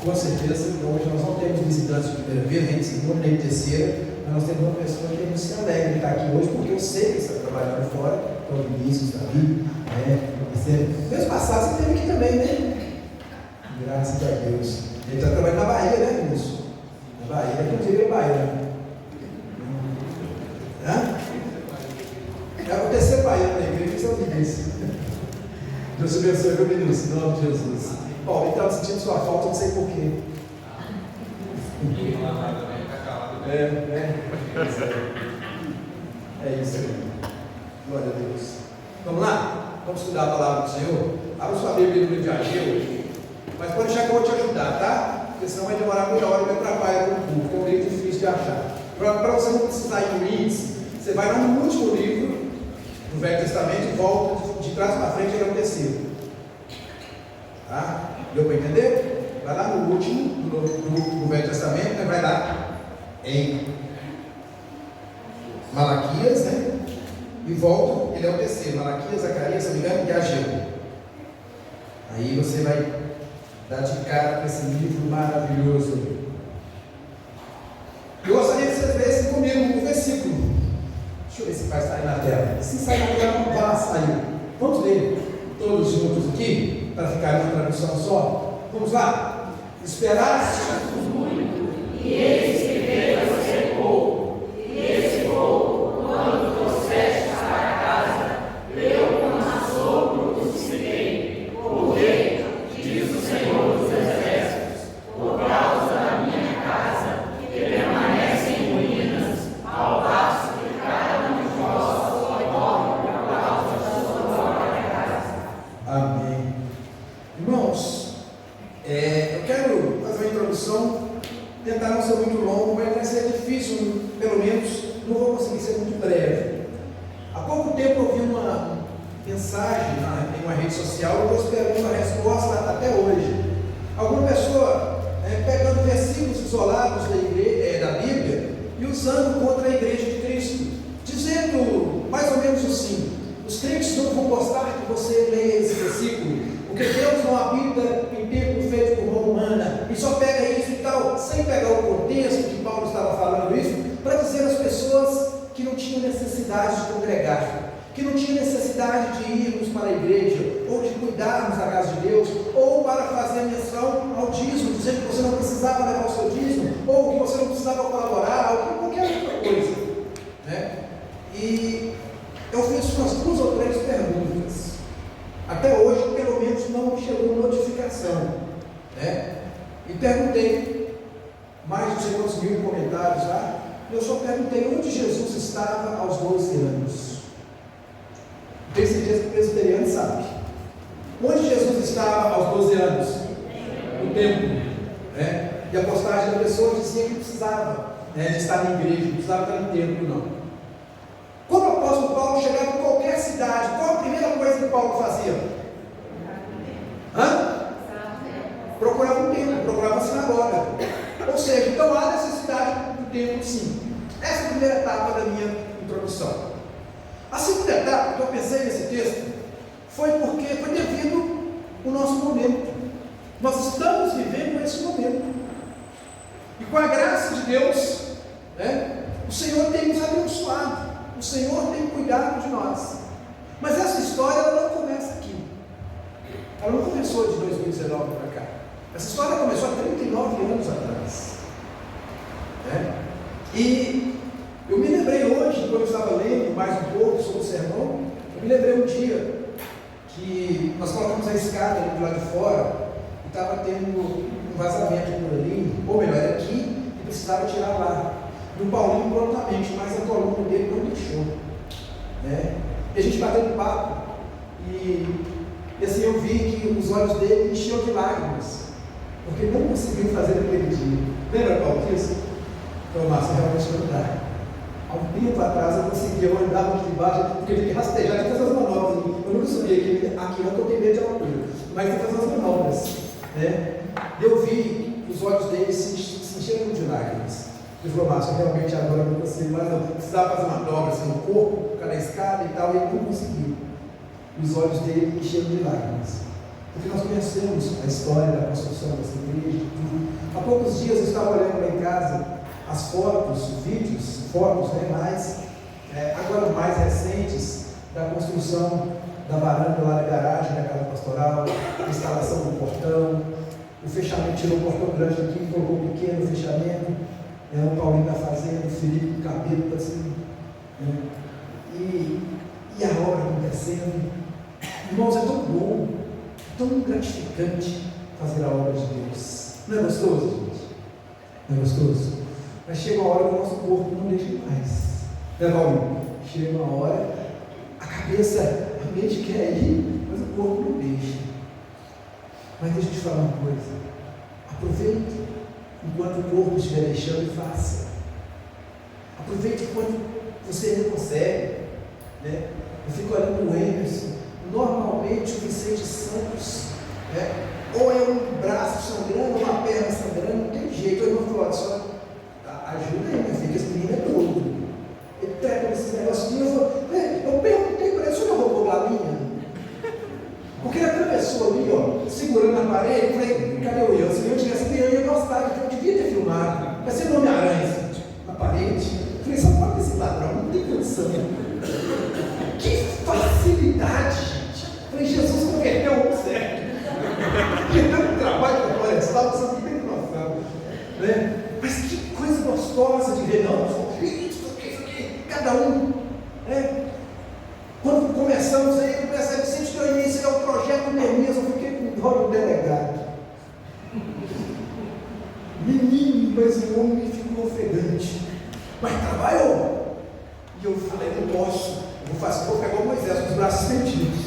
Com certeza, então hoje nós não temos visitantes de primeira vez, nem de segunda, nem de terceira, mas nós temos uma pessoa que se alegra de estar aqui hoje, porque eu sei que está trabalhando fora, então Vinícius, Davi, mês passado você esteve aqui também, né? Graças a Deus. Ele está trabalhando na Bahia, né, Vinícius? Na Bahia, inclusive é Bahia. É o terceiro baiano da igreja, que são Vinícius. Deus abençoe, meu Vinícius, em nome de Jesus. Bom, ele estava sentindo sua falta, não sei porquê. É isso aí. Glória a Deus. Vamos lá? Vamos estudar a palavra do Senhor? Abra sua Bíblia no livro de Ageu, mas pode deixar que eu vou te ajudar, tá? Porque senão vai demorar muita hora e me atrapalha com o público, é um livro difícil de achar. Para você não precisar ir no índice, você vai no último livro do Velho Testamento e volta de trás para frente, ele é o terceiro. Tá? Deu para entender? Vai lá no último do Velho Testamento, né? Vai lá em Malaquias, né? E volta, ele é o terceiro. Malaquias, Zacarias, se não me engano, e Ageu. Aí você vai dar de cara com esse livro maravilhoso. Eu gostaria que vocês lessem comigo o versículo. Deixa eu ver se vai sair na tela. Se sair na tela, não vai sair. Vamos ler todos juntos aqui, para ficar uma tradução só. Vamos lá? Esperaste muito, e eis que veio a ser pouco, e esse pouco, quando trouxeste para casa, eu com assopro o dissipei, porque, diz o Senhor dos Exércitos, por causa da minha casa, que permanece em ruínas, ao passo que cada um de vós corre por causa da sua própria casa. Amém. Irmãos, eu quero fazer uma introdução, tentar não ser muito longo, mas vai ser difícil, pelo menos, não vou conseguir ser muito breve. Há pouco tempo eu vi uma mensagem em uma rede social, eu estou esperando uma resposta até hoje. Alguma pessoa pegando versículos isolados da Bíblia e usando contra a igreja de Cristo, dizendo mais ou menos assim: os crentes não vão gostar que você leia esse versículo, porque Deus não habita em templo feito por mão humana, e só pega isso e tal, sem pegar o contexto que Paulo estava falando isso, para dizer às pessoas que não tinham necessidade de congregar, que não tinham necessidade de irmos para a igreja, ou de cuidarmos da casa de Deus, ou para fazer menção ao dízimo, dizendo que você não precisava levar o seu dízimo, ou que você não precisava colaborar, ou qualquer outra coisa, né? E eu fiz umas 2 ou 3 perguntas. Até hoje, pelo menos, não chegou notificação, né? E perguntei, mais de 200 mil comentários lá. Eu só perguntei onde Jesus estava aos 12 anos. Tem certeza que o presbiteriano sabe. Onde Jesus estava aos 12 anos? No templo, né? E a postagem da pessoa dizia que precisava, né, de estar na igreja, não precisava estar no templo, não. Quando o apóstolo Paulo chegava em qualquer cidade, qual a primeira coisa que Paulo fazia? Procurava um templo, procurava uma sinagoga. Ou seja, então há necessidade do templo, sim. Essa é a primeira etapa da minha introdução. A segunda etapa que eu pensei nesse texto foi devido ao nosso momento. Nós estamos vivendo esse momento. E com a graça de Deus, né, o Senhor tem nos abençoado. O Senhor tem cuidado de nós. Mas essa história ela não começa aqui. Ela não começou de 2019 para cá. Essa história começou há 39 anos atrás, né? E eu me lembrei hoje, quando eu estava lendo mais um pouco sobre o sermão, eu me lembrei um dia que nós colocamos a escada ali do lado de fora e estava tendo um vazamento por ali, ou melhor, era aqui, e precisava tirar lá. E o Paulinho prontamente, mas a coluna dele não deixou, né? E a gente bateu no papo, e assim eu vi que os olhos dele enchiam de lágrimas, porque não conseguiu fazer aquele dia. Lembra, Paulo, disso? Então, Márcio, realmente não dá. Há um tempo atrás eu conseguia, eu andava aqui embaixo, porque ele tem que rastejar, tem que fazer as manobras. Eu nunca sabia que aqui não estou com medo de altura, mas tem que fazer as manobras, né? Eu vi que os olhos dele se encheram de lágrimas. Ele falou: Márcio, realmente agora eu não consigo mais, não. Precisava fazer uma dobra assim no corpo, ficar na escada e tal, e ele não conseguiu. Os olhos dele encheram de lágrimas. Porque nós conhecemos a história da construção dessa igreja, tudo. poucos dias eu estava olhando lá em casa as fotos, vídeos, fotos, agora mais recentes, da construção da varanda lá da garagem da casa pastoral, a instalação do portão, o fechamento, tirou o portão grande aqui, colocou um pequeno fechamento, o Paulinho está fazendo, o Felipe com o cabelo assim, e a obra acontecendo. Irmãos, é tão bom, tão gratificante fazer a obra de Deus. Não é gostoso, gente? Não é gostoso? Mas chega uma hora que o nosso corpo não deixa mais. Paulinho? Chega uma hora, a cabeça, a mente quer ir, mas o corpo não deixa. Mas deixa eu te falar uma coisa. Aproveite enquanto o corpo estiver deixando e faça. Aproveite enquanto você ainda consegue. Eu fico olhando o Emerson. Normalmente o Vicente Santos, ou é um braço sangrando, ou uma perna sangrando, não tem jeito. Eu não falo, só ajuda aí, meu filho, que esse menino é todo. Ele trepa nesses negocinhos. Eu perguntei para ele, o senhor roubou galinha? Porque ele atravessou ali, segurando a parede. Eu falei, cadê o Ian? Se eu tivesse aqui, eu ia gostar, então eu devia ter filmado. Vai ser Homem-Aranha na parede. Eu falei, só pode esse ladrão, não tem condição. Que facilidade, gente. Eu falei, Jesus converteu um certo. Porque tanto trabalho para florestal, você não tem noção. Mas que coisa gostosa de ver, não? Isso aqui, cada um. Quando começamos aí, eu percebi sempre que eu iniciei o projeto Neemias, eu fiquei com dó do delegado. Menino, mas o homem ficou ofegante. Mas trabalhou. E eu falei, não posso. Vou pegar o Moisés com os braços estendidos.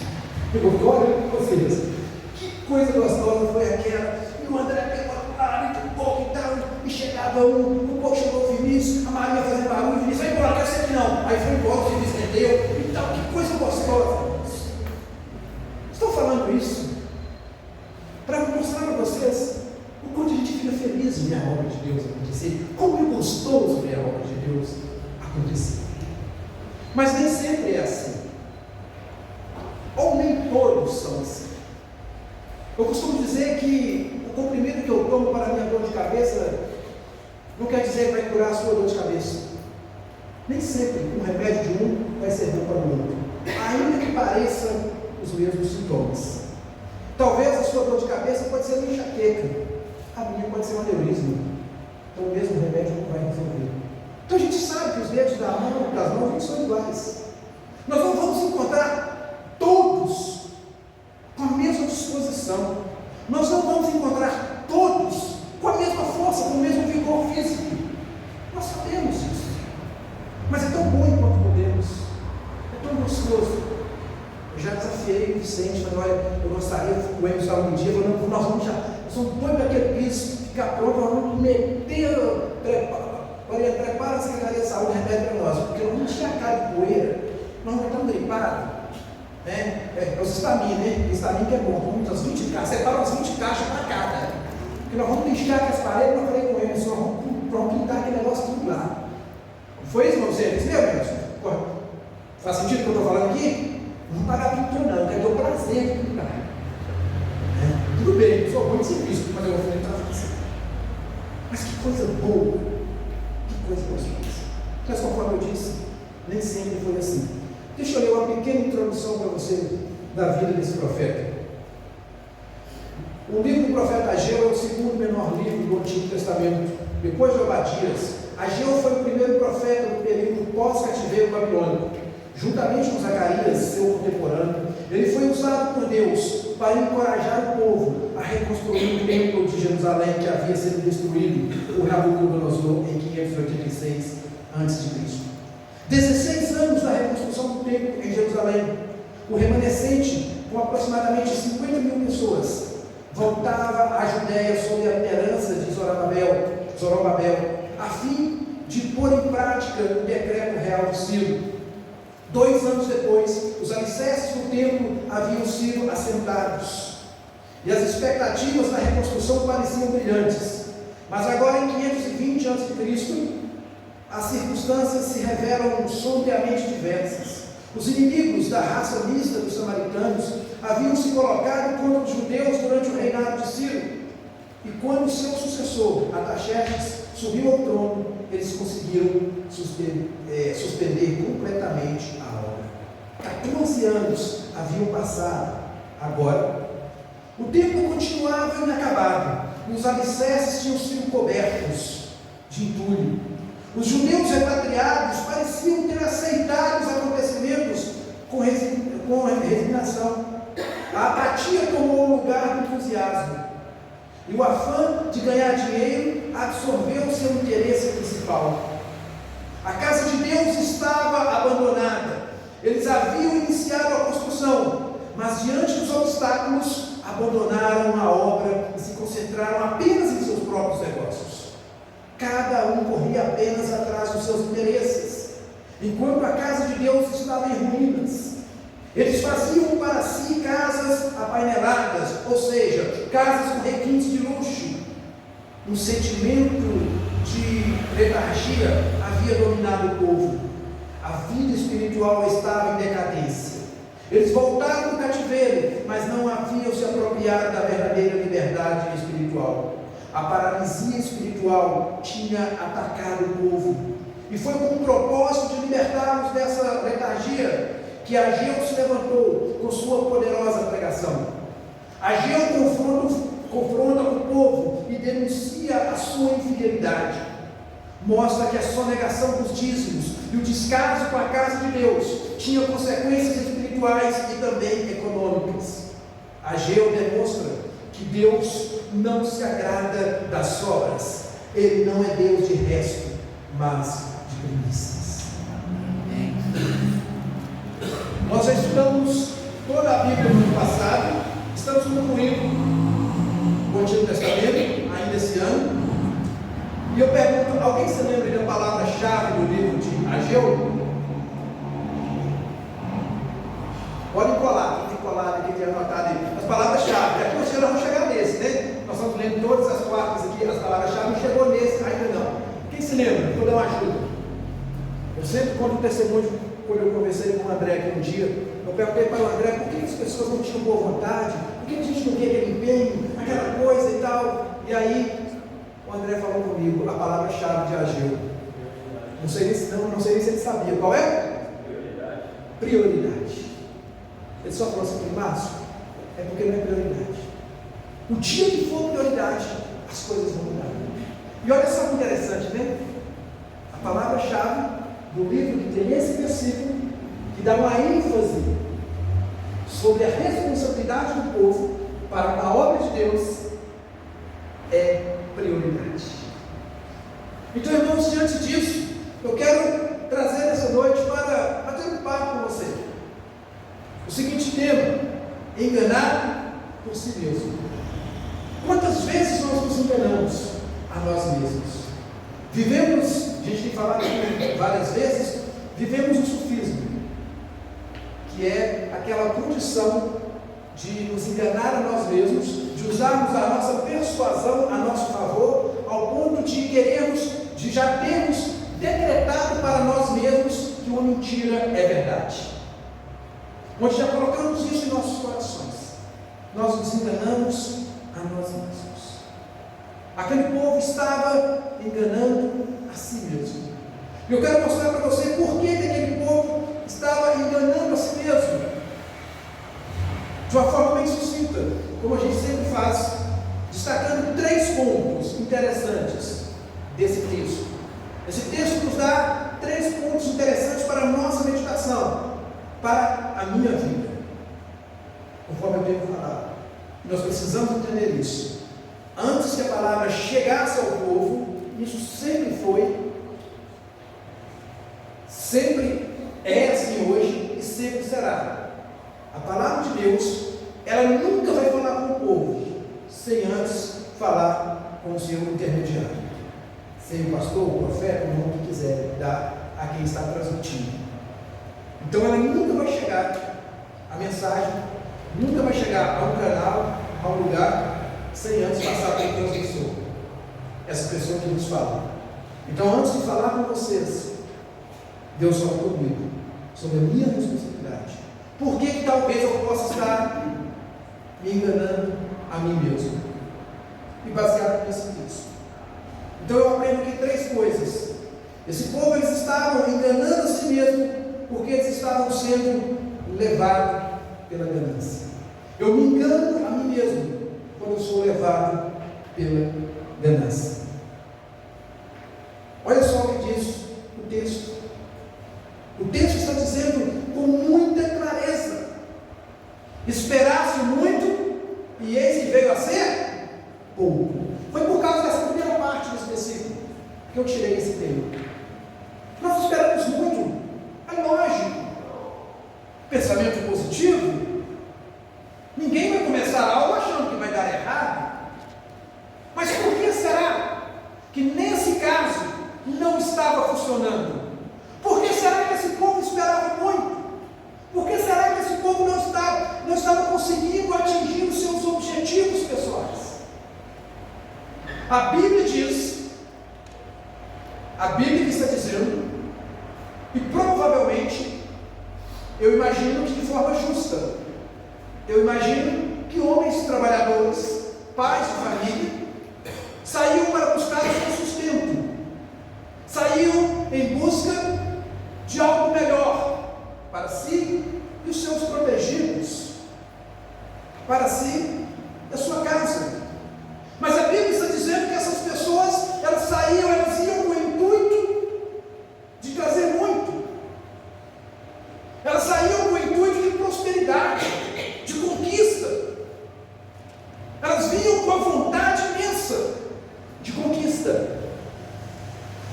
Eu vou olhando para vocês. Que coisa gostosa foi aquela. E o André pegou a um pouco e tal. E chegava um pouco chegou o Vinícius, a Maria fazendo barulho, o Vinícius, vai embora, quero ser que não. Aí foi embora, o Vinícius entendeu. E tal, que coisa gostosa. Estou falando isso para mostrar para vocês o quanto a gente fica feliz de ver a obra de Deus acontecer. Como é gostoso ver a obra de Deus acontecer. Mas nem sempre é assim. Ou nem todos são assim. Eu costumo dizer que o comprimido que eu tomo para a minha dor de cabeça não quer dizer que vai curar a sua dor de cabeça. Nem sempre um remédio de um vai ser bom para o outro, ainda que pareçam os mesmos sintomas. Talvez a sua dor de cabeça pode ser uma enxaqueca, a minha pode ser um aneurisma. Então o mesmo remédio não vai resolver. Então a gente sabe que os dedos das mãos não são iguais. Nós não vamos encontrar todos com a mesma disposição. Nós não vamos encontrar todos com a mesma força, com o mesmo vigor físico. Nós sabemos isso. Mas é tão bom enquanto podemos. É tão gostoso. Eu já desafiei o Vicente, falei, olha, eu gostaria, o Emerson estava um dia, falando, nós vamos doidos para aquele piso, ficar pronto, nós vamos meter, prepara a Secretaria de Saúde, remédio para nós, porque nós vamos encher a cara de poeira, nós não estamos gripados. É os estamin, estamin que é bom, muitas 20 caixas, separa umas 20 caixas para cada. Porque nós vamos lixar as paredes, nós falei com eles, nós vamos pintar aquele negócio tudo lá. Foi isso, irmão? Você disse, meu Deus, faz sentido o que eu estou falando aqui? Não pagar pintura não, eu quero ter o prazer de pintar. Tudo bem, eu sou ruim de serviço, mas eu vou fazer fazer. Mas que coisa boa, que coisa gostosa. Mas conforme eu disse, nem sempre foi assim. Deixa eu ler uma pequena introdução para você da vida desse profeta. O livro do profeta Ageu é o segundo menor livro do Antigo Testamento, depois de Obadias. Ageu foi o primeiro profeta do período pós-cativeiro babilônico. Juntamente com Zacarias, seu contemporâneo, ele foi usado por Deus para encorajar o povo a reconstruir o templo de Jerusalém que havia sido destruído por Nabucodonosor em 586 a.C. 16 anos da reconstrução do templo em Jerusalém, o remanescente, com aproximadamente 50 mil pessoas, voltava à Judéia sob a liderança de Zorobabel, a fim de pôr em prática o decreto real de Ciro. 2 anos depois, os alicerces do templo haviam sido assentados, e as expectativas da reconstrução pareciam brilhantes. Mas agora, em 520 a.C., as circunstâncias se revelam sombriamente diversas. Os inimigos da raça mista dos samaritanos haviam se colocado contra os judeus durante o reinado de Ciro. E quando o seu sucessor, Artaxerxes, subiu ao trono, eles conseguiram suspender completamente a obra. 14 anos haviam passado. Agora, o templo continuava inacabado e os alicerces tinham sido cobertos de entulho. Os judeus repatriados pareciam ter aceitado os acontecimentos com resignação. A apatia tomou o lugar do entusiasmo. E o afã de ganhar dinheiro absorveu o seu interesse principal. A casa de Deus estava abandonada. Eles haviam iniciado a construção, mas diante dos obstáculos, abandonaram a obra e se concentraram apenas em seus próprios negócios. Cada um corria apenas atrás dos seus interesses, enquanto a casa de Deus estava em ruínas. Eles faziam para si casas apaineladas, ou seja, casas com requintes de luxo. Um sentimento de letargia havia dominado o povo. A vida espiritual estava em decadência. Eles voltaram do cativeiro, mas não haviam se apropriado da verdadeira liberdade espiritual. A paralisia espiritual tinha atacado o povo, e foi com o propósito de libertá-los dessa letargia que Ageu se levantou com sua poderosa pregação. Ageu confronta o povo e denuncia a sua infidelidade. Mostra que a sonegação dos dízimos e o descaso com a casa de Deus tinham consequências espirituais e também econômicas. Ageu demonstra que Deus não se agrada das obras. Ele não é Deus de resto, mas de primícias. Nós já estudamos toda a Bíblia no ano passado, estamos concluindo o Antigo Testamento, ainda esse ano. E eu pergunto, alguém se lembra da palavra-chave do livro de Ageu? Podem colar, quem tem colado aqui, tem anotado aí. As palavras-chave, aqui nós vamos chegar nesse, né? Nós estamos lendo todas as quartas aqui, as palavras-chave, não chegou nesse, ainda não. Quem se lembra? Vou dar uma ajuda. Eu sempre conto um testemunho, quando eu conversei com o André aqui um dia, eu perguntei para o André por que as pessoas não tinham boa vontade, por que a gente não via aquele empenho, aquela coisa e tal. E aí, o André falou comigo a palavra-chave de Ageu. Não sei nem se ele sabia. Qual é? Prioridade. Ele só falou assim, Márcio, é porque não é prioridade. O dia que for prioridade, as coisas vão mudar. E olha só que interessante, né? A palavra-chave do livro que tem esse versículo, que dá uma ênfase sobre a responsabilidade do povo para a obra de Deus, é prioridade. Então, irmãos, diante disso, eu quero trazer essa noite para bater um papo com você. O seguinte tema: enganado por si mesmo. Quantas vezes nós nos enganamos a nós mesmos? Vivemos, a gente tem falado aqui várias vezes, vivemos o sofismo, que é aquela condição de nos enganar a nós mesmos, de usarmos a nossa persuasão a nosso favor, ao ponto de querermos, de já termos decretado para nós mesmos que uma mentira é verdade. Onde já colocamos isso em nossos corações, nós nos enganamos a nós mesmos. Aquele povo estava enganando a si mesmo. E eu quero mostrar para você por que aquele povo estava enganando a si mesmo. De uma forma bem sucinta, como a gente sempre faz, destacando 3 pontos interessantes desse texto. Esse texto nos dá 3 pontos interessantes para a nossa meditação, para a minha vida. Conforme eu tenho falado, nós precisamos entender isso. Antes que a palavra chegasse ao povo, isso sempre foi, sempre é assim hoje e sempre será. A palavra de Deus, ela nunca vai falar com o povo sem antes falar com o seu intermediário, sem o pastor, o profeta, o nome que quiser dar a quem está transmitindo. Então ela nunca vai chegar, a mensagem nunca vai chegar a um canal, a um lugar, sem antes passar pelo transmissor, essa pessoa que nos fala. Então, antes de falar com vocês, Deus falou comigo sobre a minha responsabilidade. Por que talvez eu possa estar me enganando a mim mesmo? e baseado nesse texto. Então eu aprendo aqui 3 coisas. Esse povo, eles estavam enganando a si mesmo, porque eles estavam sendo levados pela ganância. Eu me engano a mim mesmo quando eu sou levado pela ganância. Olha só o que diz o texto. O texto está dizendo com muita clareza: esperasse muito e eis que veio a ser pouco. Foi por causa dessa primeira parte desse versículo que eu tirei esse tema. Nós esperamos muito, é lógico. Pensamento positivo. Ninguém vai começar algo achando que vai dar errado. Mas por que será que nesse caso não estava funcionando? Por que será que esse povo esperava muito? Por que será que esse povo não estava conseguindo atingir os seus objetivos pessoais? A Bíblia diz, a Bíblia está dizendo, e provavelmente, eu imagino que de forma justa, eu imagino que homens trabalhadores, pais de família, saíam para buscar o seu sustento, saíam em busca de algo melhor para si e os seus protegidos, para si e a sua casa. Mas a Bíblia está dizendo que essas pessoas, elas iam com o intuito de trazer muito. Elas saíam com o intuito de prosperidade, de conquista. Elas vinham com a vontade imensa de conquista.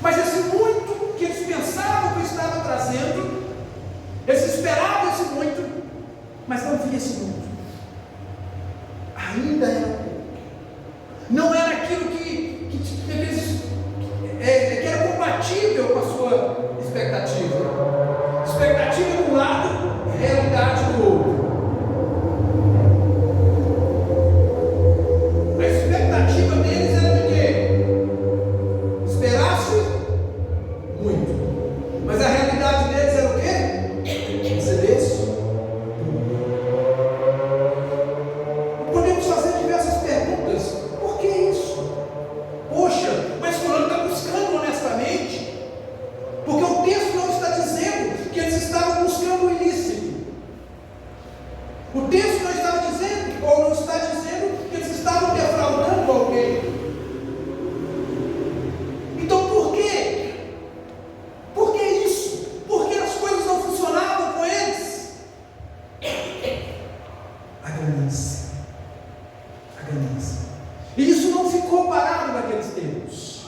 Mas esse muito que eles pensavam que estava trazendo, eles esperavam esse muito, mas não via esse muito. Ainda era pouco. Não era aquilo que era compatível com a sua expectativa. Expectativa de um lado, realidade do outro. A expectativa deles era de quê? Esperasse muito. Mas a realidade deles era o quê? Recebesse tudo. Podemos fazer diversas perguntas. Por que isso? Poxa, mas fulano está buscando honestamente? Porque o texto não está dizendo que eles estavam buscando o ilícito. O texto não está dizendo, ou não está dizendo que eles estavam defraudando alguém. Então por quê? Por que isso? Porque as coisas não funcionavam com eles. A ganância. A ganância. E isso não ficou parado naqueles tempos.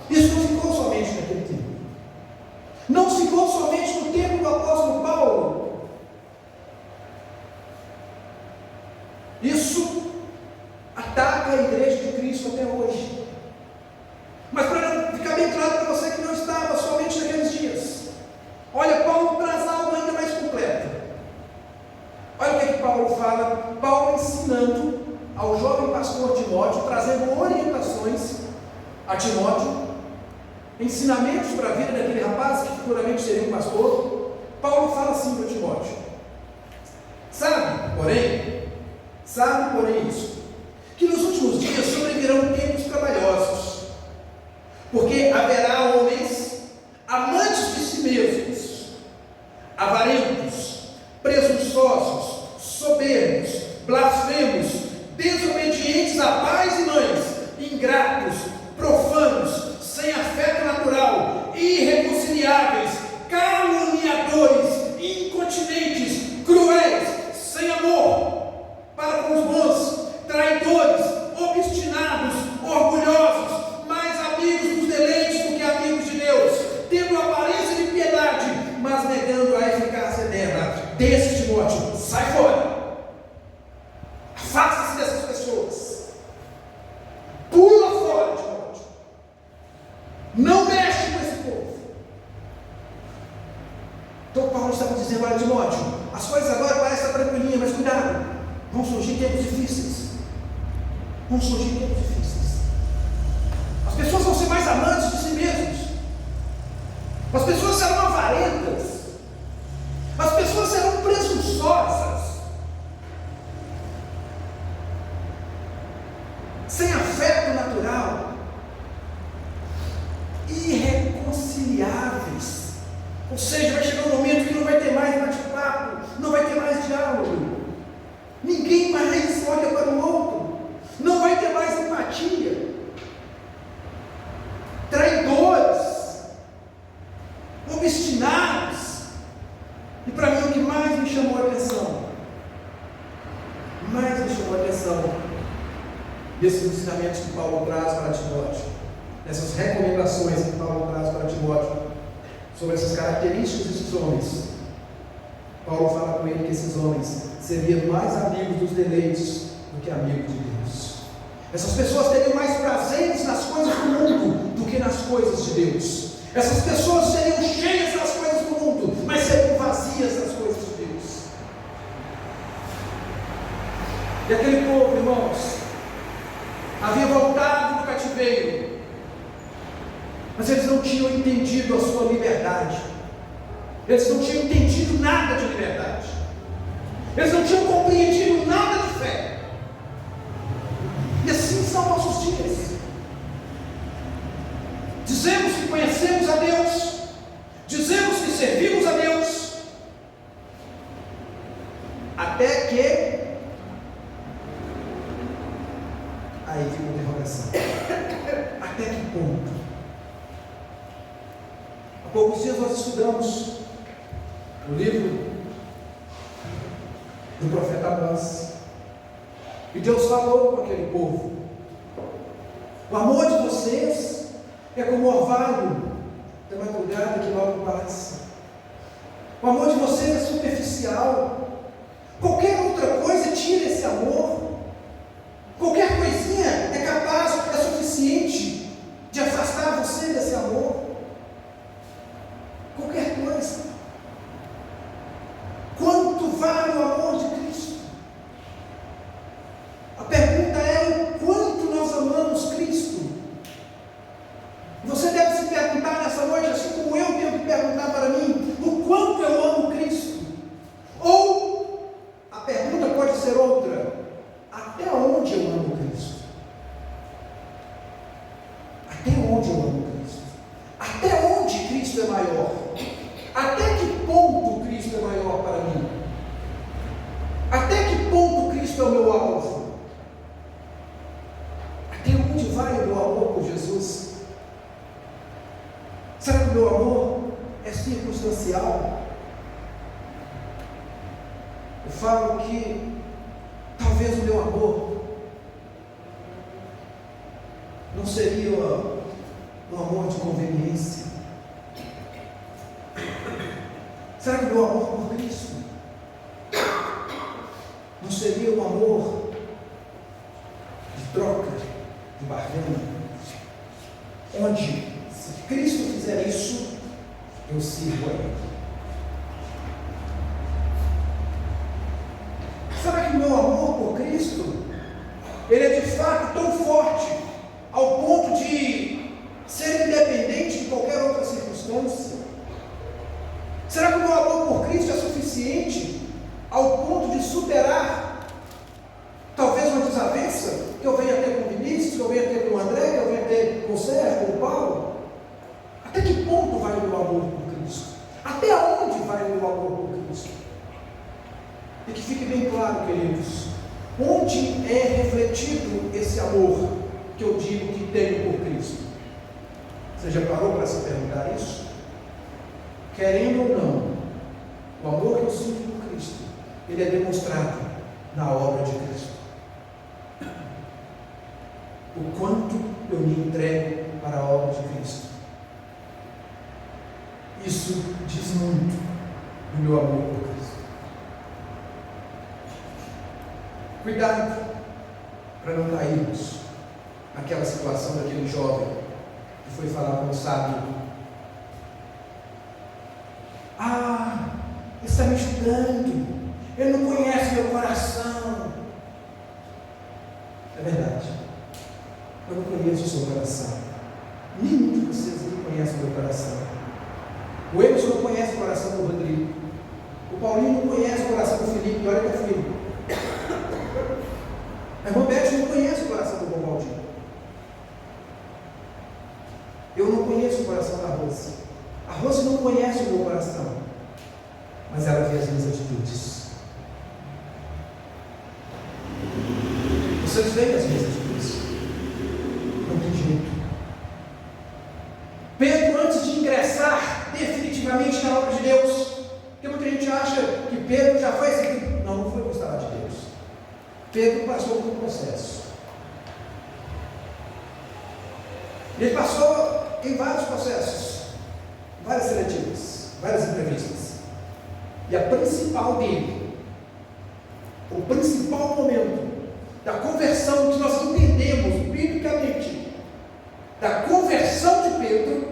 Isso não ficou somente naquele tempo. Não ficou somente no tempo do apóstolo Paulo. Isso ataca a igreja de Cristo até hoje. Mas para ficar bem claro para você que não estava somente naqueles dias, olha, Paulo traz algo ainda mais completo. Olha o que Paulo fala. Paulo ensinando ao jovem pastor Timóteo, trazendo orientações a Timóteo, ensinamentos para a vida daquele rapaz que futuramente seria um pastor. Paulo fala assim para Timóteo: sabe, porém isso, que nos últimos dias sobrevirão tempos trabalhosos, porque haverá homens amantes de si mesmos, avarentos, presunçosos, soberbos, blasfemos, desobedientes a pais e mães, ingratos, profanos, sem afeto natural, irreconciliáveis, caluniadores, incontinentes, cruéis, sem amor para com os bons, traidores, obstinados, orgulhosos, mais amigos dos deleites do que amigos de Deus, tendo aparência de piedade, mas negando a eficácia dela. Desse, Timóteo, sai fora. Afasta-se dessas pessoas. Pula fora, Timóteo. Não mexe com esse povo. Então Paulo estava dizendo: olha, Timóteo, as coisas agora parecem estar tranquilinhas, mas cuidado, vão surgir tempos difíceis. Vão surgir tempos difíceis. As pessoas vão ser mais amantes de si mesmos. As pessoas serão avarentas. As pessoas serão presunçosas, sem afeto Ou seja, vai chegar um momento que não vai ter mais bate-papo, não vai ter mais diálogo. Ninguém mais olha para o outro. Não vai ter mais empatia. Traidores, obstinados. E para mim o que mais me chamou a atenção, desses ensinamentos que Paulo traz para Timóteo, essas recomendações que Paulo traz para Timóteo, sobre essas características desses homens. Paulo fala com ele que esses homens seriam mais amigos dos deleites do que amigos de Deus. Essas pessoas teriam mais prazeres nas coisas do mundo do que nas coisas de Deus. Essas pessoas seriam cheias das coisas do mundo, mas seriam vazias das coisas de Deus. E aquele povo, irmãos, havia voltado do cativeiro, mas eles não tinham entendido a sua liberdade. Eles não tinham entendido nada de liberdade. Eles não tinham compreendido nada de fé. E assim são nossos dias. Dizemos que conhecemos a Deus, dizemos que servimos a Deus, até que aí fica uma interrogação. Até que ponto? Há poucos dias nós estudamos o livro do profeta Amós, e Deus falou com aquele povo: o amor de vocês é como o orvalho da madrugada que logo passa. O amor de vocês é superficial. Qualquer outra coisa tira esse amor. Qualquer coisinha é capaz, é suficiente de afastar você desse amor. Qualquer coisa. Quanto vale o amor de Cristo? A pergunta é: o quanto nós amamos Cristo? Você deve se perguntar nessa noite, assim como eu tenho que perguntar para mim: o quanto eu amo Cristo? Ou a pergunta pode ser outra: até onde eu amo Cristo? Até onde eu amo Cristo? Até onde Cristo é maior? Até que ponto Cristo é maior para mim? Até que ponto Cristo é o meu alvo? Até onde vai o meu amor por Jesus? Será que o meu amor é circunstancial? Eu falo que talvez o meu amor não seria um amor de conveniência. Será que o meu amor por Cristo não seria um amor de troca, de barganha, onde, se Cristo fizer isso, eu sirvo a Ele? Será que o meu amor por Cristo, ele é de fato tão forte, ao ponto de ser independente de qualquer outra circunstância? Será que o meu amor por Cristo é suficiente ao ponto de superar talvez uma desavença que eu venha ter com o Vinícius, que eu venha ter com o André, que eu venha ter com o Sérgio, com o Paulo? Até que ponto vai o meu amor por Cristo? Até onde vai o meu amor por Cristo? E que fique bem claro, queridos, onde é refletido esse amor que eu digo que tenho por Cristo? Você já parou para se perguntar isso? Querendo ou não, o amor que eu sinto por Cristo, ele é demonstrado na obra de Cristo. O quanto eu me entrego para a obra de Cristo. Isso diz muito do meu amor por Cristo. Cuidado para não cairmos naquela situação daquele jovem que foi falar com o sábio: ele está me julgando, ele não conhece meu coração. É verdade, eu não conheço o seu coração. Nenhum de vocês aqui conhece o meu coração. O Emerson não conhece o coração do Rodrigo. O Paulinho não conhece o coração do Felipe, olha que é filho. A irmã Beth não conhece o coração do Bobaldinho. Eu não conheço o coração da Rosa. A Rose não conhece o meu coração, mas ela vê as minhas atitudes. Vocês veem as minhas atitudes. Não tem jeito. Pedro, antes de ingressar definitivamente na obra de Deus, porque muita gente acha que Pedro já foi assim. Não, não foi gostar de Deus. Pedro passou por um processo. Ele passou em vários processos, várias seletivas, várias entrevistas. E a principal dele, o principal momento da conversão que nós entendemos biblicamente, da conversão de Pedro,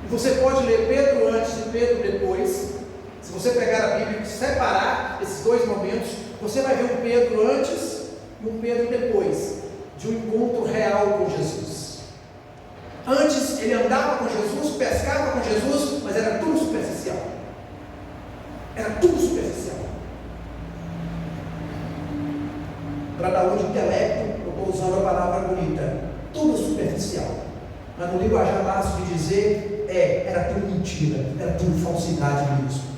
e você pode ler Pedro antes e Pedro depois. Se você pegar a Bíblia e separar esses dois momentos, você vai ver um Pedro antes e um Pedro depois de um encontro real com Jesus. Antes ele andava com Jesus, pescava com Jesus, mas era tudo superficial. Era tudo superficial. Para dar um de intelecto, eu estou usando a palavra bonita. Tudo superficial. Mas no linguajar básico de dizer, era tudo mentira, era tudo falsidade mesmo.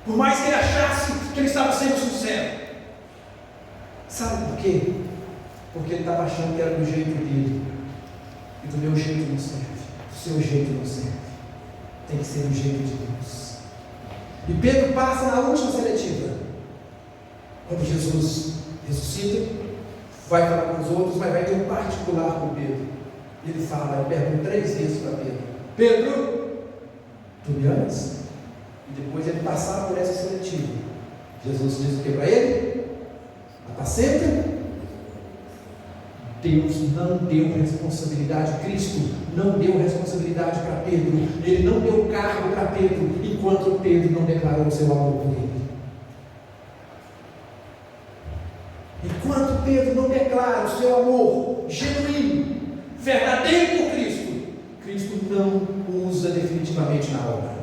Por mais que ele achasse que ele estava sendo sincero. Sabe por quê? Porque ele estava achando que era do jeito dele. E do meu jeito não serve. Do seu jeito não serve. Tem que ser do jeito de Deus. E Pedro passa na última seletiva. Quando Jesus ressuscita, vai falar com os outros, mas vai ter um particular com Pedro. Ele fala, ele pergunta 3 vezes para Pedro: Pedro, tu me amas? E depois ele passar por essa seletiva, Jesus diz o que para ele? Apacenta. Deus não deu responsabilidade, Cristo não deu responsabilidade para Pedro, Ele não deu cargo para Pedro, enquanto Pedro não declarou seu amor por Ele. Enquanto Pedro não declara o seu amor genuíno, verdadeiro por Cristo, Cristo não o usa definitivamente na obra.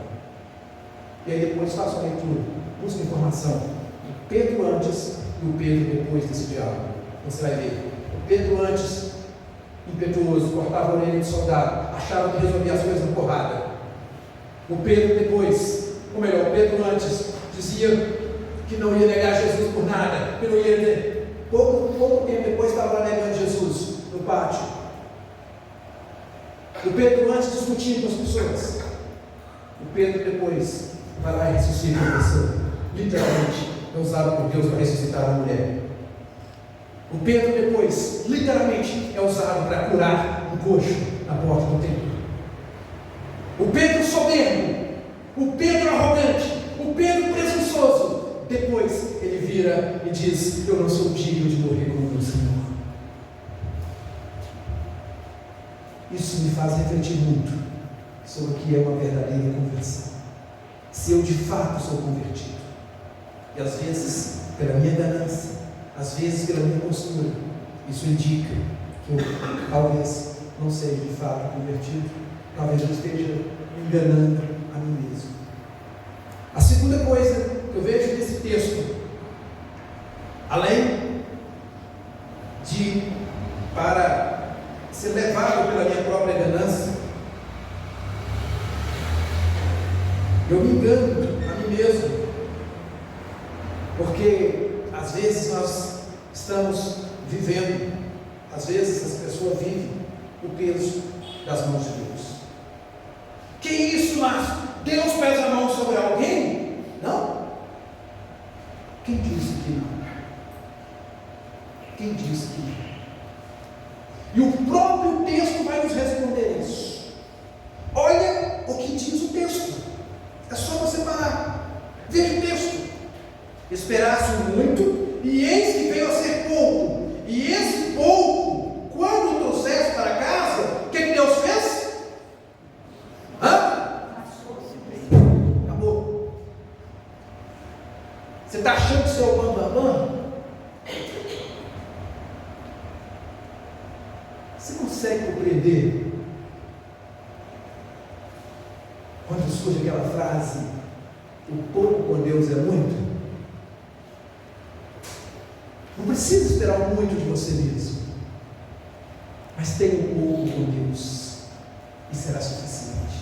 E aí depois faça uma leitura, busque informação. O Pedro antes e o Pedro depois desse diálogo. Você vai ver. O Pedro antes, impetuoso, cortava a orelha de soldado, achava que resolvia as coisas na porrada. O Pedro depois, ou melhor, o Pedro antes, dizia que não ia negar Jesus por nada, que não ia. Pouco tempo depois estava lá negando Jesus no pátio. O Pedro antes discutindo com as pessoas. O Pedro depois vai lá e ressuscita a pessoa. Literalmente, é usado por Deus para ressuscitar a mulher. O Pedro depois, literalmente, é usado para curar um coxo na porta do templo. O Pedro soberbo, o Pedro arrogante, o Pedro presunçoso, depois ele vira e diz: eu não sou digno de morrer como meu Senhor. Isso me faz refletir muito sobre o que é uma verdadeira conversão. Se eu de fato sou convertido, e às vezes pela minha ganância, às vezes pela minha postura, isso indica que eu talvez não seja de fato convertido, talvez eu esteja me enganando a mim mesmo. A segunda coisa que eu vejo nesse texto, além de para ser levado pela minha própria ganância, eu me engano a mim mesmo, porque às vezes nós estamos vivendo, às vezes essa pessoa vive o peso das mãos de Deus. Que isso, Márcio? Deus pesa a mão sobre alguém? Não. Quem disse que não? Quem disse que não? E o próprio texto vai nos responder isso. Olha o que diz o texto. É só você parar. Veja o texto. Esperasse muito, e eis que veio a ser pouco. E esse pouco, quando trouxesse para casa, o que Deus fez? Acabou. Você está achando que você é o bambambam? Você consegue compreender quando surge aquela frase: o pouco com Deus é muito? Não precisa esperar muito de você mesmo, mas tenha um pouco com Deus e será suficiente.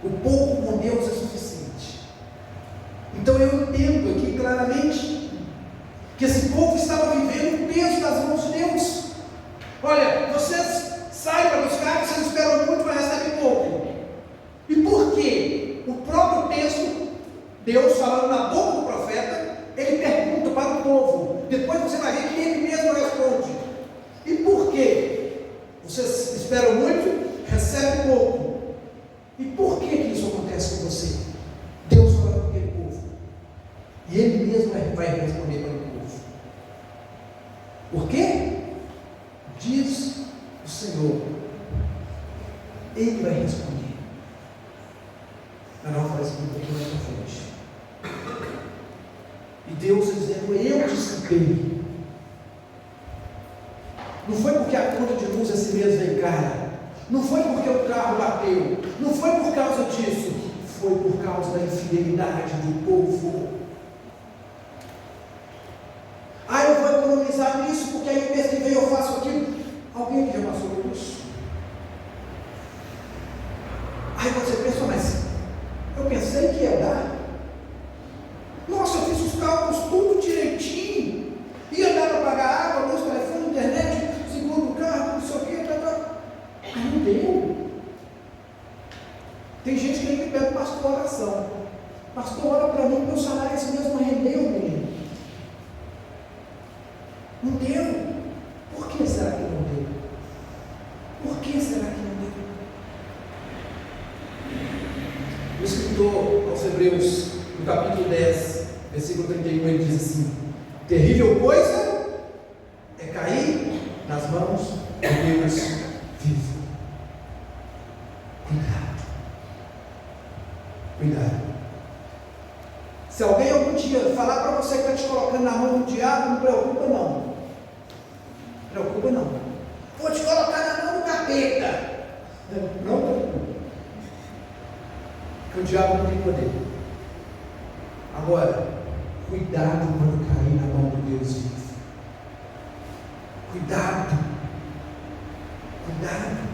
O pouco com Deus é suficiente. Então eu entendo aqui claramente que esse povo estava vivendo o peso das mãos de Deus. Olha, vocês saem para buscar, vocês esperam muito, mas recebem pouco. E por quê? O próprio texto, Deus falando na boca do profeta, ele pergunta para o povo. Depois você vai ver que ele mesmo responde. E por quê? Vocês esperam muito, recebem pouco. E por que isso acontece com você? Deus falando com aquele povo. E ele mesmo vai responder para o povo. Por quê? Diz o Senhor. Ele vai responder. Mas não faz isso um pouquinho mais para frente. E Deus dizendo, eu dissipei. Não foi porque a conta de luz esse mês veio cara. Não foi porque o carro bateu. Não foi por causa disso. Foi por causa da infidelidade do povo. Ah, eu vou economizar nisso porque aí o mês que vem eu faço aquilo. Alguém que já passou por isso? Aí você pensa, mas eu pensei que ia dar. Nossa, eu fiz os cálculos tudo direitinho. Ia dar para pagar água, luz, telefone, internet, seguro do carro, não sei o que, Aí não deu. Tem gente que nem me pede pastor oração. Pastor, ora para mim, meu salário esse mês não rendeu, menino. Não deu. Por que será que não deu? Por que será que não deu? O escritor aos Hebreus, no capítulo 10, versículo 31, ele diz assim: terrível coisa é cair nas mãos de Deus vivo. Cuidado. Se alguém algum dia falar para você que está te colocando na mão do diabo, não preocupa não. Preocupa não. Vou te colocar na mão do capeta. Não preocupa. Porque o diabo não tem poder. Agora, cuidado quando cair na mão do Deus vivo. Cuidado. Cuidado.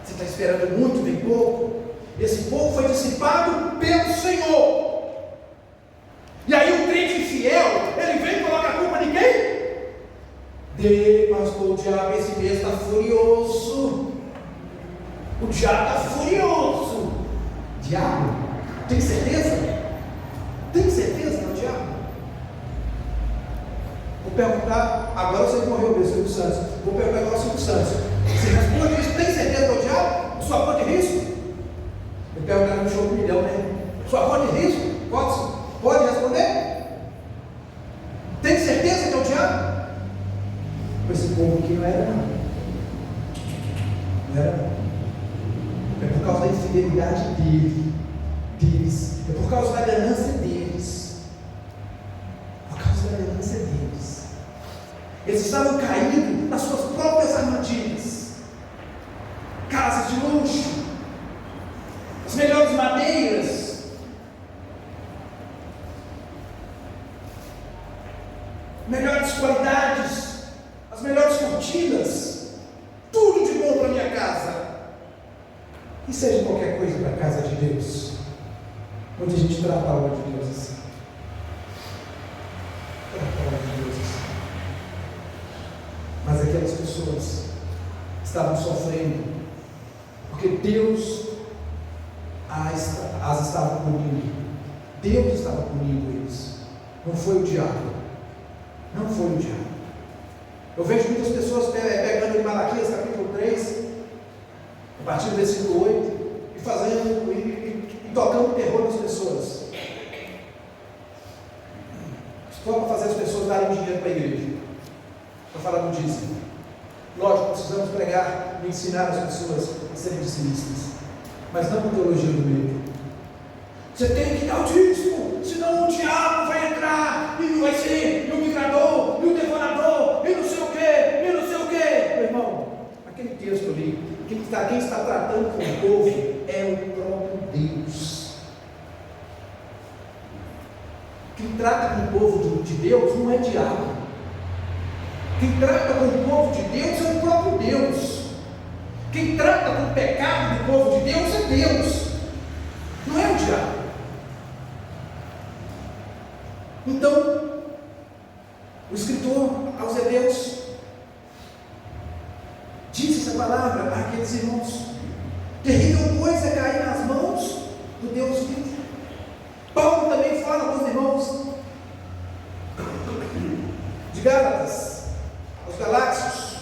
Você está esperando muito, vem pouco. Esse povo foi dissipado pelo Senhor. E aí o crente infiel, ele vem e coloca a culpa de quem? Dele, pastor, o diabo esse mês está furioso. O diabo está furioso. Diabo? Tem certeza? Tem certeza que é o diabo? Vou perguntar, agora você morreu mesmo, Silvio Santos. Vou perguntar agora ao Silvio Santos. Você responde isso, tem certeza que é o diabo? Sua conta de risco? Eu perguntar no show do milhão, né? Sua conta de risco? Pode responder? Tem certeza que é o diabo? Esse povo aqui não era não. Não era não. É por causa da infidelidade deles. É por causa da ganância deles. Por causa da ganância deles. Eles estavam caindo nas suas próprias armadilhas. Casas de luxo, as melhores madeiras, melhores qualidades, as melhores cortinas, tudo de bom para minha casa. E seja qualquer coisa para a casa de Deus, onde a gente trata a obra de Deus assim. Trata a obra de Deus assim. Mas aquelas pessoas estavam sofrendo, porque Deus as estava punindo. Deus estava punindo eles. Não foi o diabo. Não foi o diabo. Eu vejo muitas pessoas pegando em Malaquias capítulo 3, a partir do versículo 8, e fazendo e tocando terror nas pessoas. Só para fazer as pessoas darem dinheiro para a igreja. Para falar do dízimo. Lógico, precisamos pregar e ensinar as pessoas a serem dizimistas, mas não com teologia do meio. Você tem que dar o dízimo, senão o diabo vai entrar e vai ser o migrador, e o devorador, e não sei o que, e não sei o que. Meu irmão, aquele texto ali, quem está tratando com o povo é o próprio Deus. Quem trata com o povo de Deus não é diabo. Quem trata com o povo de Deus é o próprio Deus. Quem trata trata do pecado do povo de Deus é Deus, não é o diabo. Então, o escritor aos Hebreus diz essa palavra àqueles irmãos: terrível coisa é cair nas mãos do Deus vivo. Paulo também fala com os irmãos de Gálatas, aos Galáxios: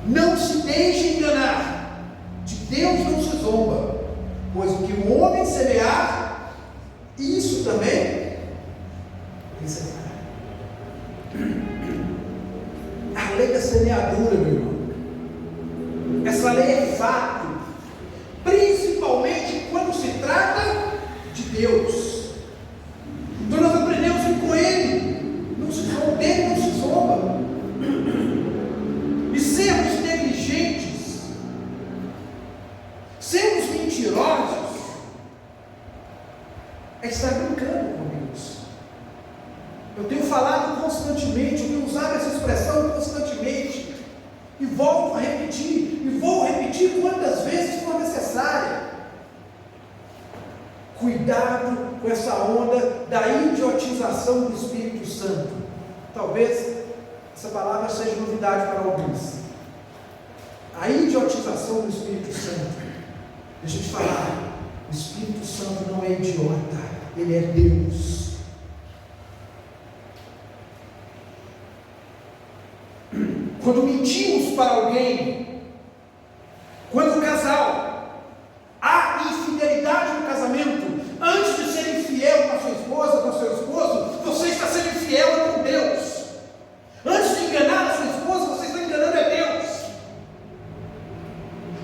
não se deixe enganar, de Deus não se zomba, pois o que o homem semear, isso também receberá. A lei da semeadura, meu irmão, essa lei é fato, principalmente quando se trata de Deus. Então nós aprendemos que com Ele não se zomba, dele não se zomba. E sermos negligentes, sermos mentirosos, é estar brincando com Deus. Eu tenho falado constantemente, eu tenho usado essa expressão constantemente, e volto a repetir, e vou repetir quantas vezes for necessária. Cuidado com essa onda da idiotização do Espírito Santo. Talvez essa palavra seja novidade para alguns. A idiotização do Espírito Santo. Deixa eu te falar, o Espírito Santo não é idiota, ele é Deus. Quando mentimos para alguém, quando o casal, há infidelidade no casamento, antes de ser infiel com a sua esposa, com o seu esposo, você está sendo infiel com Deus. Antes de enganar a sua esposa, você está enganando a Deus.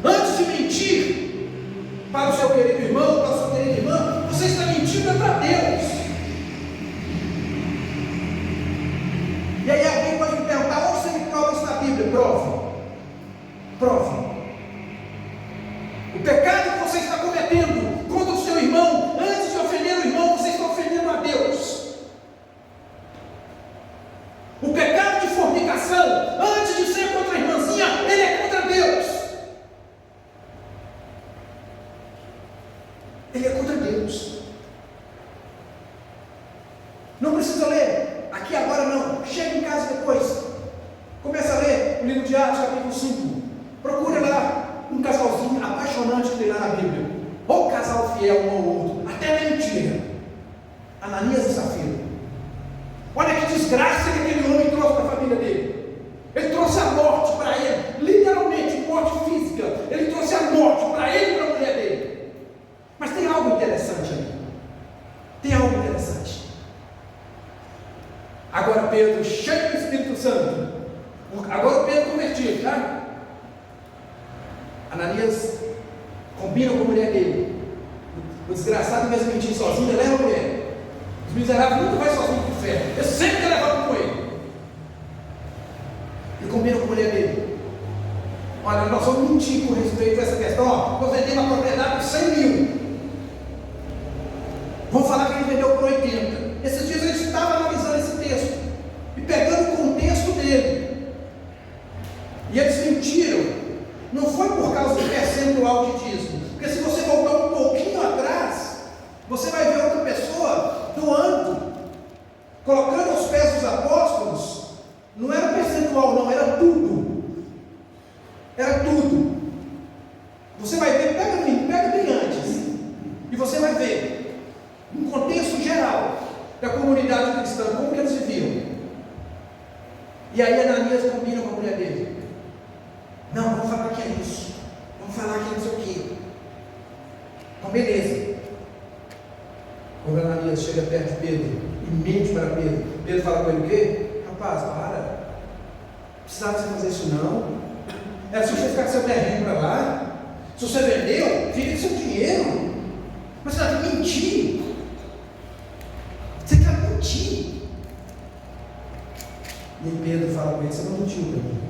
Antes de mentir para o seu querido irmão, para a sua querida irmã, você está mentindo para Deus. E aí alguém pode me perguntar: onde você me prova isso na Bíblia? Prove. O pecado que você está cometendo contra o seu irmão, antes de ofender o irmão, você está ofendendo a Deus. O pecado de fornicação, antes de ser contra a irmãzinha, ele é contra Deus. Ele é contra Deus. Não precisa ler aqui agora não. Chega em casa depois. Começa a ler o livro de Atos, capítulo 5. Procura lá um casalzinho apaixonante que tem lá na Bíblia. Ou casal fiel um ao outro. Até na mentira. Ananias e Safira. Olha que desgraça que aquele homem trouxe para a família dele. Ele trouxe a morte para ele. Literalmente, morte física. Ele trouxe a morte para ele e para a mulher dele. Mas tem algo interessante ali. Tem algo interessante. Agora Pedro, cheio do Espírito Santo. Agora Pedro convertido, tá? Ananias combina com a mulher dele. O desgraçado, em vez de mentir sozinho, leva a mulher. Os miseráveis nunca vai sozinho para o inferno. Eles sempre querem levar com ele. Ele combina com a mulher dele. Olha, nós vamos mentir com respeito a essa questão. Ó, vou vender uma propriedade por 100 mil. Vamos falar que ele vendeu por 80. Esses dias a gente estava analisando esse texto e pegando o contexto dele. E eles mentiram. Não foi por causa do percentual de dízimo. Porque se você voltar um pouquinho atrás, você vai ver outra pessoa doando, colocando aos pés dos apóstolos. Não era percentual, não, era tudo. Era tudo. Você vai ver, pega bem antes. E você vai ver, um contexto geral da comunidade cristã, como que eles viviam. E aí Ananias combina com a mulher dele. Não, vamos falar que é isso. Vamos falar que é não sei o quê. Então, beleza. Quando Ananias chega perto de Pedro e mente para Pedro, Pedro fala com ele o quê? Rapaz, para. Precisava você fazer isso não. Era se você ficar com seu terreno para lá. Se você vendeu, fica com seu dinheiro. Mas você está mentir. Você está mentindo. E Pedro fala com ele: você não mentiu para mim.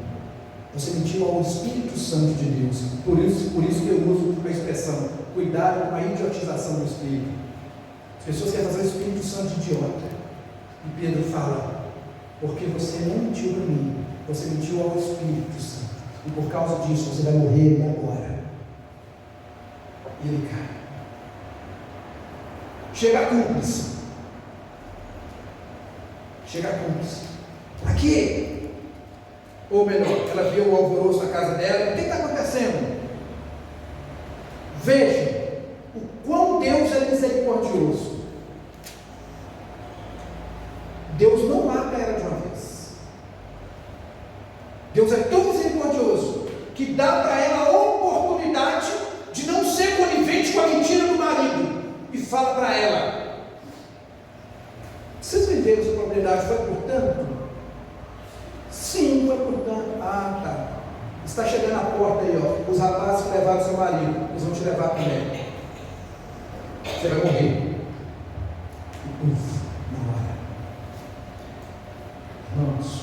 Você mentiu ao Espírito Santo de Deus. Por isso que eu uso a expressão: cuidado com a idiotização do Espírito. As pessoas querem fazer o Espírito Santo de idiota. E Pedro fala: porque você não mentiu para mim, você mentiu ao Espírito Santo. e por causa disso você vai morrer agora. E ele cai. Chega a cúmplice. Aqui, ou melhor, ela viu o alvoroço na casa dela. O que está acontecendo? Veja o quão Deus é misericordioso. Deus não mata ela de uma vez. Deus é tão misericordioso que dá para ela a oportunidade de não ser conivente com a mentira do marido e fala para ela: vocês venderam essa propriedade, foi por tanto? Sim, foi por tanto. Ah, tá. Está chegando a porta aí, ó. Os rapazes que levaram seu marido, eles vão te levar também. Você vai morrer. Na hora. Vamos.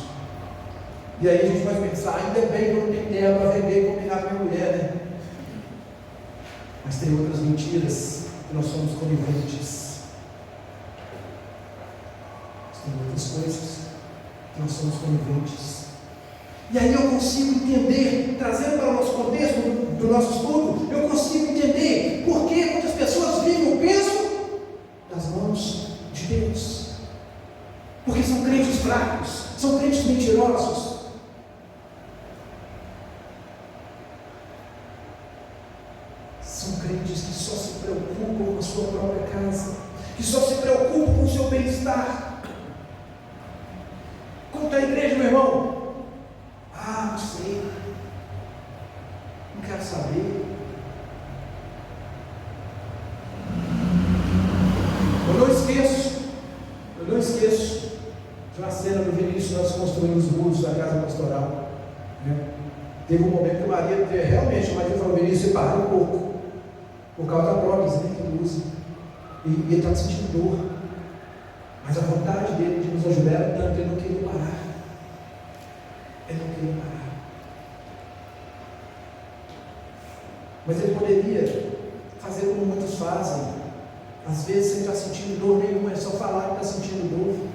E aí a gente vai pensar: ainda bem que eu não tenho terra para vender e combinar com a minha mulher, né? Mas tem outras mentiras que nós somos coniventes. Tem outras coisas que nós somos coniventes. E aí eu consigo entender, trazendo para o nosso contexto do nosso estudo, eu consigo entender por que muitas pessoas vivem o peso das mãos de Deus. Porque são crentes fracos, são crentes mentirosos. São crentes que só se preocupam com a sua própria casa, que só se preocupam com o seu bem-estar. Como está a igreja, meu irmão? Ah, não sei. Não quero saber. Eu não esqueço de uma cena no início, nós construímos os muros da casa pastoral. Né? Teve um momento que o marido, realmente, o marido falou: Vinícius, separa um pouco, por causa da prótese, né, que ele usa. E ele estava sentindo dor. Mas a vontade dele de nos ajudar era tanto, ele não queria parar. Mas ele poderia fazer como muitos fazem. Às vezes sem estar sentindo dor nenhuma, é só falar que está sentindo dor.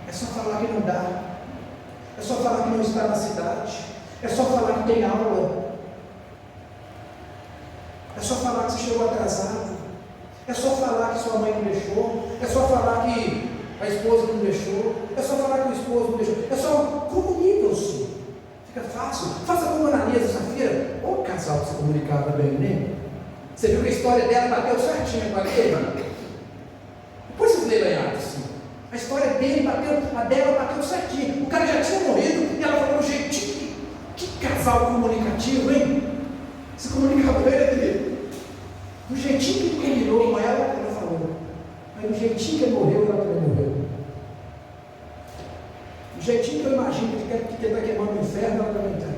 É só falar que não dá. É só falar que não está na cidade. É só falar que tem aula. É só falar que você chegou atrasado. É só falar que sua mãe não deixou. É só falar que a esposa não deixou. É só falar que o esposo não deixou. É só comunique-se. Fica fácil. Faça como a Ananias e Safira. Ô casal que se comunicava bem, né? Você viu que a história dela bateu certinho com a dele? Depois vocês leem lá em Atos. A história dele bateu, a dela bateu certinho. O cara já tinha morrido e ela falou do jeitinho. Que casal comunicativo, hein? Se comunicava bem, né? Do jeitinho que ele combinou com ela falou. Mas do jeitinho que ele morreu, ela também morreu. Do jeitinho que eu imagino que ele está queimando no inferno, ela também está.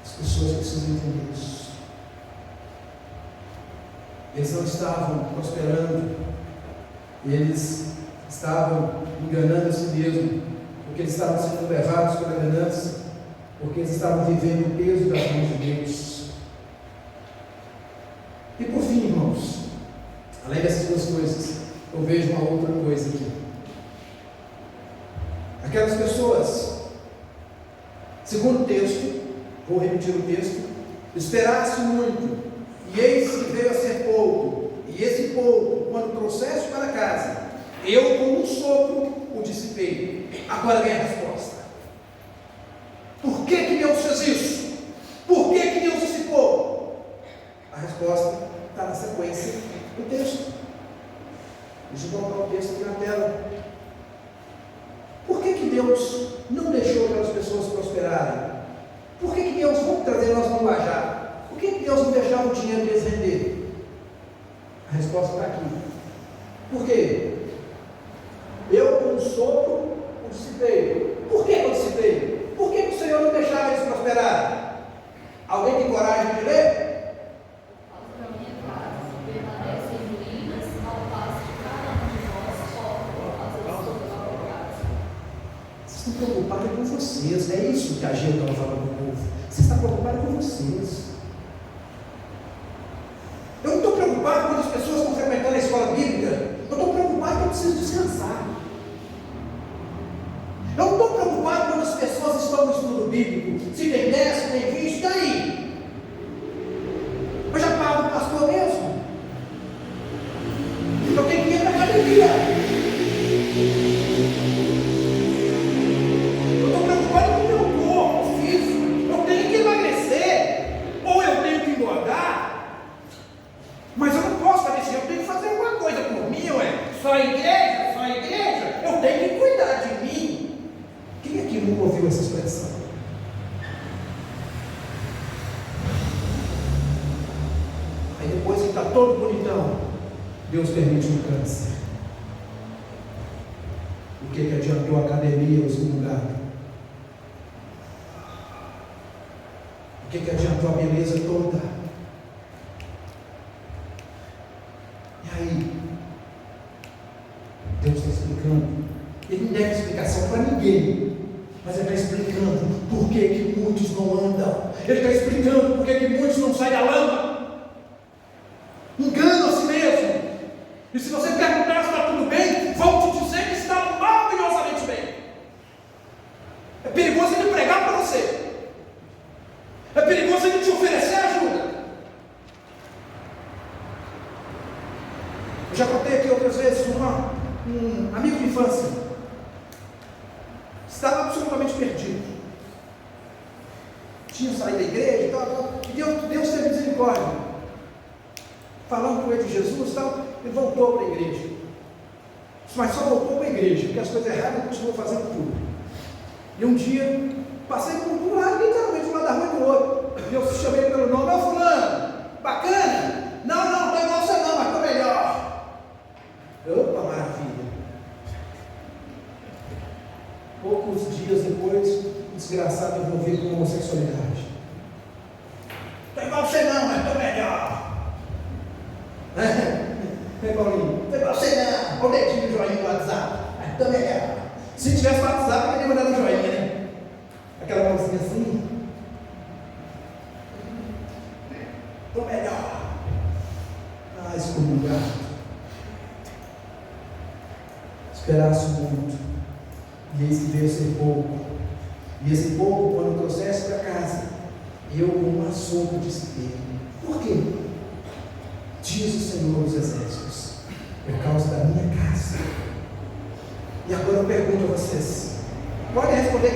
As pessoas precisam entender isso. Eles não estavam prosperando, eles estavam enganando a si mesmos, porque eles estavam sendo levados pela ganância, porque eles estavam vivendo o peso das mãos de Deus. E por fim, irmãos, além dessas duas coisas, eu vejo uma outra coisa aqui. Aquelas pessoas, segundo o texto, vou repetir o texto: esperasse muito, e eis que veio a ser pouco, e esse pouco, quando trouxeste para casa, eu com um sopro o dissipei. Agora vem a resposta. Por que Deus fez isso? Por que Deus dissipou? A resposta está na sequência do texto. Deixa eu colocar o texto aqui na tela. Por que Deus não deixou aquelas pessoas prosperarem? Por que Deus, vamos trazer nós no linguajar, por que Deus não deixava o dinheiro deles render? A resposta está aqui. Por quê? Eu com um sopro o dissipei. Por que eu dissipei? Por que o Senhor não deixava eles prosperarem? Alguém tem coragem de ler? Vocês estão preocupados com vocês. É isso que a Gil estava falando com o povo. Você está preocupado com vocês. Eu não estou preocupado quando as pessoas estão frequentando a escola bíblica. Eu estou preocupado que eu preciso descansar. participamos do estudo bíblico, se tem 10, se tem 20, daí. Eu já pago o pastor mesmo. Eu tenho que ir para a academia. Eu estou preocupado com o meu corpo físico. Eu tenho que emagrecer. Ou eu tenho que engordar. Mas eu não posso fazer isso. Eu tenho que fazer alguma coisa por mim, ué. Só a igreja, só a igreja. Eu tenho que cuidar de mim. Quem aqui nunca ouviu essa expressão? Aí depois que está todo bonitão, Deus permite um câncer. O que adiantou a academia, os lugares? O que adiantou a beleza toda? E aí? Deus está explicando. Ele não deve explicação para ninguém, mas Ele está explicando por que muitos não andam. Ele está explicando por que muitos não saem da lama. Engana a si mesmo. E se você perguntar se está tudo bem, vão te dizer que está maravilhosamente bem. É perigoso ele pregar para você. É perigoso ele te oferecer ajuda. Eu já contei aqui outras vezes um amigo de infância. Estava absolutamente perdido. Tinha saído da igreja e tal. E Deus teve misericórdia. Falando com ele de Jesus e tal, ele voltou para a igreja. Mas só voltou para a igreja, porque as coisas erradas ele continuou fazendo tudo. E um dia, passei por um lado, literalmente, um lado da rua e do outro. E eu chamei ele pelo nome: ô fulano, bacana? Não, não igual você não, mas estou melhor. Opa, maravilha. Poucos dias depois, o desgraçado envolvido com homossexualidade. Estou igual você não, mas estou melhor. Paulinho, não igual você não. Olha o dedinho do joinha no WhatsApp. Estou melhor. Se tivesse WhatsApp, eu teria mandado um joinha, né? Aquela mãozinha assim. Estou melhor. Excomungado. Esperasse muito. E eis que veio ser pouco. E esse pouco, quando trouxesse para casa, eu com um assombro disse dele: por quê? Diz o Senhor dos Exércitos: por causa da minha casa. E agora eu pergunto a vocês, podem responder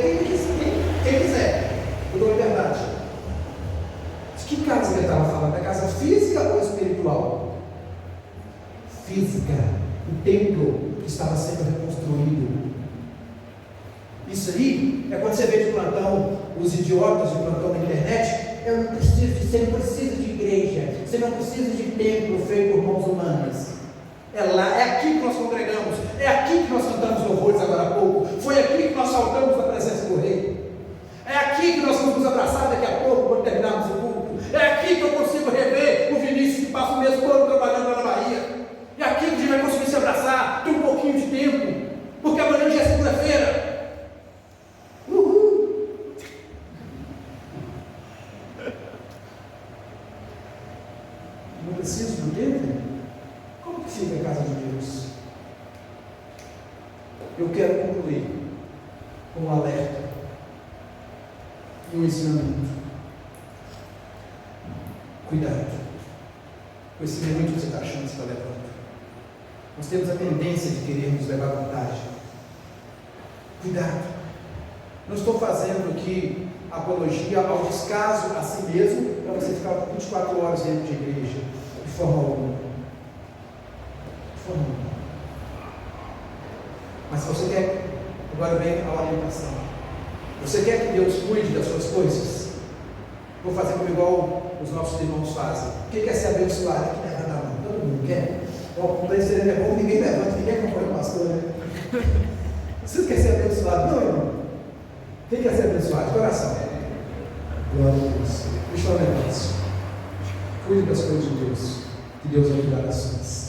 quem quiser, eu dou liberdade. De que casa ele estava falando? Da casa física ou espiritual? Física. O templo que estava sendo reconstruído. Isso aí é quando você vê de plantão os idiotas de plantão na internet. Você não precisa de igreja, você não precisa de templo feito por mãos humanas. É lá, é aqui que nós congregamos, é aqui que nós cantamos louvores agora há pouco, foi aqui que nós saltamos na presença do Rei, é aqui que nós vamos nos abraçar daqui a pouco quando terminarmos o culto, é aqui que eu consigo rever o Vinícius que passa o mês todo trabalhando lá na Bahia, é aqui que a gente vai conseguir se abraçar, ter um pouquinho de tempo, porque amanhã já é segunda-feira. Não preciso do templo? Como que fica a casa de Deus? Eu quero concluir com um alerta e um ensinamento. Cuidado com esse momento que você está achando que está levando. Nós temos a tendência de querermos levar vantagem. Cuidado. Não estou fazendo aqui apologia ao descaso a si mesmo para você ficar 24 horas dentro de igreja, de forma alguma. De forma alguma. Mas se você quer, agora vem a orientação. Você quer que Deus cuide das suas coisas? Vou fazer como igual os nossos irmãos fazem. Quem quer ser abençoado? Quem levanta a mão? Todo mundo quer? O presidente é bom, ninguém levanta, ninguém acompanha o pastor, né? Você quer ser abençoado? Não, irmão. Quem quer ser abençoado? De coração. Glória a Deus. Deixa eu falar um negócio. Cuide das coisas de Deus, que Deus vai cuidar das suas.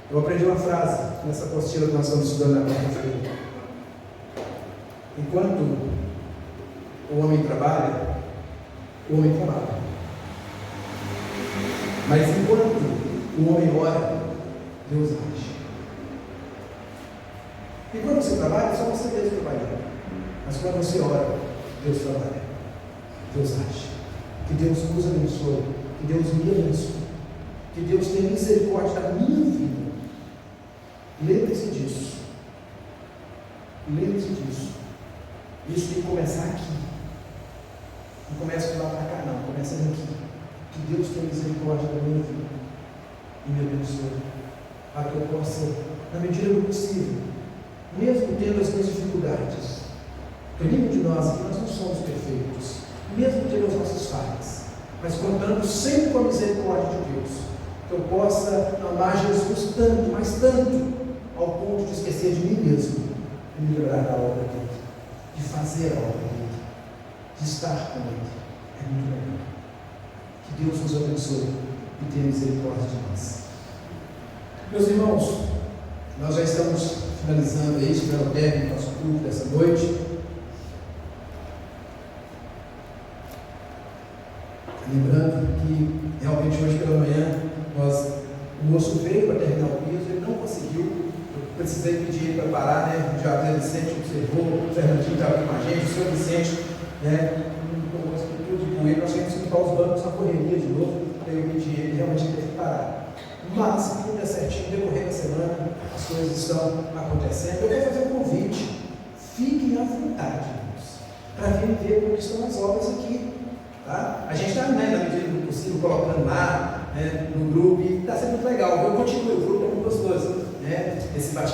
Eu aprendi uma frase nessa apostila que nós estamos estudando na quarta-feira. Enquanto o homem trabalha, o homem trabalha. Mas enquanto o homem ora, Deus age. E quando você trabalha, só você mesmo trabalhando. Mas quando você ora, Deus trabalha. Deus age. Que Deus nos abençoe. Que Deus me abençoe. Que Deus tenha misericórdia da minha vida. Lembre-se disso. Lembre-se disso. Isso tem que começar aqui. Não começa lá para cá, não. Começa aqui. Que Deus tenha misericórdia da minha vida. E me abençoe. Para que eu possa, na medida do possível, mesmo tendo as minhas dificuldades, porque nenhum de nós aqui, nós não somos perfeitos, mesmo tendo as nossas falhas, mas contando sempre com a misericórdia de Deus, que eu possa amar Jesus tanto, mas tanto, ao ponto de esquecer de mim mesmo e me livrar da obra dele, de fazer a obra dele, de estar com ele. É muito melhor. Que Deus nos abençoe e tenha misericórdia de nós. Meus irmãos, nós já estamos finalizando aí, chegando ao término do nosso culto dessa noite. Lembrando que realmente hoje pela manhã o moço veio para terminar o piso, ele não conseguiu. Eu precisei pedir ele para parar, né? O José Vicente observou, o Fernandinho estava aqui com a gente, o senhor Vicente, né? Com uma estrutura de poeira, nós tínhamos que limpar os bancos na correria de novo. Aí eu pedi ele, realmente ele teve que parar. Mas, se tudo der certinho, decorrer da semana, as coisas estão acontecendo. Eu quero fazer um convite. Fiquem à vontade, irmãos, para virem ver como estão as obras aqui. Tá? A gente está, né, na medida do possível, colocando lá, né, no grupo, e está sendo muito legal. Eu continuo, o grupo é muito gostoso, né? Esse bate